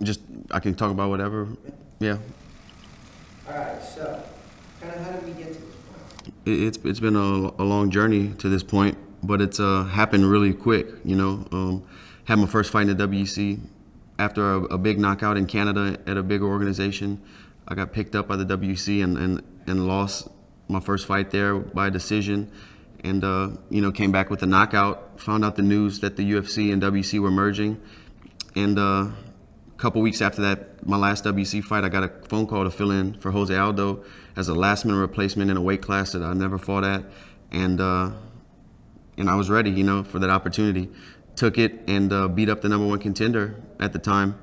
Just, I can talk about whatever. Yeah. All right, so kind of how did we get to this point? It's been a long journey to this point, but it's happened really quick, you know. Had my first fight in the WEC after a big knockout in Canada at a bigger organization. I got picked up by the WEC and lost my first fight there by decision, and you know, came back with a knockout. Found out the news that the UFC and WEC were merging, and a couple weeks after that, my last WEC fight, I got a phone call to fill in for Jose Aldo as a last-minute replacement in a weight class that I never fought at, and I was ready, you know, for that opportunity. Took it and beat up the #1 contender at the time,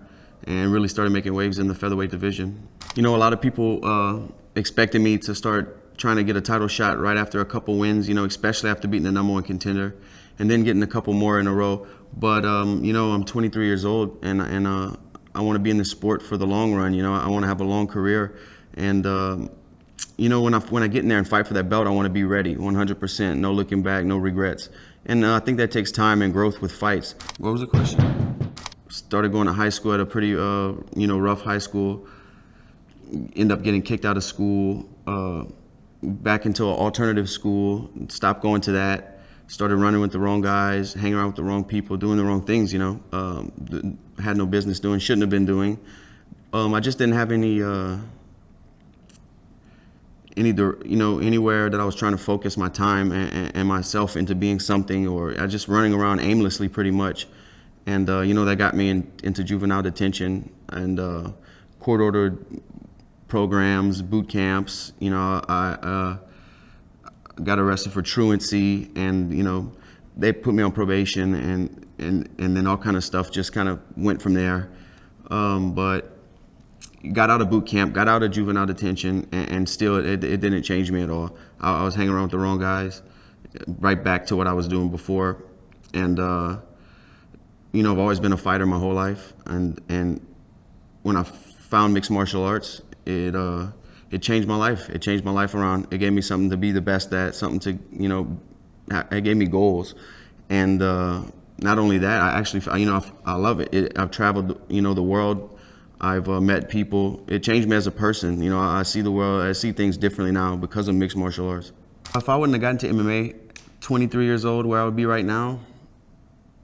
and really started making waves in the featherweight division. You know, a lot of people expected me to start trying to get a title shot right after a couple wins, you know, especially after beating the #1 contender, and then getting a couple more in a row. But you know, I'm 23 years old, and I want to be in the sport for the long run. You know, I want to have a long career, and you know, when I get in there and fight for that belt, I want to be ready, 100%, no looking back, no regrets. And I think that takes time and growth with fights. What was the question? Started going to high school at a pretty, you know, rough high school. Ended up getting kicked out of school, back into an alternative school. Stopped going to that. Started running with the wrong guys, hanging around with the wrong people, doing the wrong things, you know. Had no business doing, shouldn't have been doing. I just didn't have you know, anywhere that I was trying to focus my time and myself into being something, or I just running around aimlessly pretty much. And you know, that got me into juvenile detention and court-ordered programs, boot camps. You know, I got arrested for truancy, and you know, they put me on probation, and then all kind of stuff just kind of went from there. But got out of boot camp, got out of juvenile detention, and still it didn't change me at all. I was hanging around with the wrong guys, right back to what I was doing before. And you know, I've always been a fighter my whole life, and when I found mixed martial arts, it changed my life. It changed my life around. It gave me something to be the best at, something to, you know, it gave me goals. And not only that, I actually, you know, I love it. I've traveled, you know, the world. I've met people. It changed me as a person. You know, I see the world, I see things differently now because of mixed martial arts. If I wouldn't have gotten to MMA, 23 years old, where I would be right now,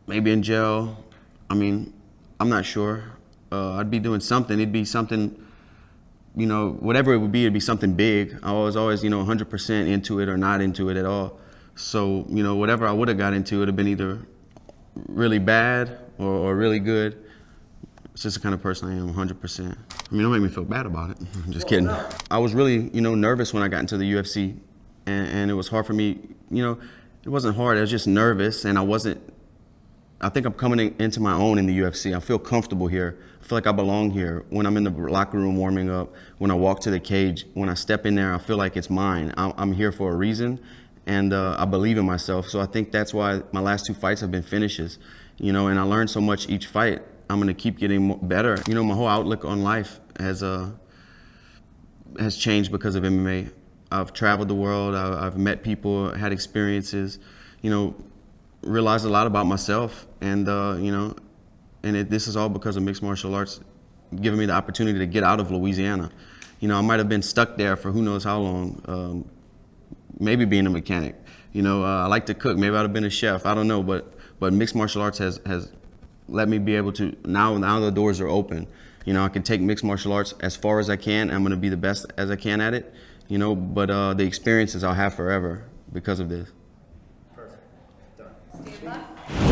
maybe in jail. I mean, I'm not sure. I'd be doing something. It'd be something, you know, whatever it would be, it'd be something big. I was always, you know, 100% into it or not into it at all. So, you know, whatever I would have got into, it would have been either really bad or really good. It's just the kind of person I am, 100%. I mean, don't make me feel bad about it. I'm just kidding. No. I was really, you know, nervous when I got into the UFC, and it was hard for me. You know, it wasn't hard. I was just nervous, and I think I'm coming into my own in the UFC. I feel comfortable here. I feel like I belong here. When I'm in the locker room warming up, when I walk to the cage, when I step in there, I feel like it's mine. I'm here for a reason, and I believe in myself. So I think that's why my last 2 fights have been finishes. You know, and I learned so much each fight. I'm gonna keep getting better. You know, my whole outlook on life has changed because of MMA. I've traveled the world. I've met people, had experiences. You know, realized a lot about myself, and you know, and this is all because of mixed martial arts, giving me the opportunity to get out of Louisiana. You know, I might have been stuck there for who knows how long. Maybe being a mechanic. You know, I like to cook. Maybe I'd have been a chef. I don't know, but mixed martial arts has let me be able to, now the doors are open. You know, I can take mixed martial arts as far as I can. I'm gonna be the best as I can at it, you know, but the experiences I'll have forever because of this. Perfect. Done. Stand by.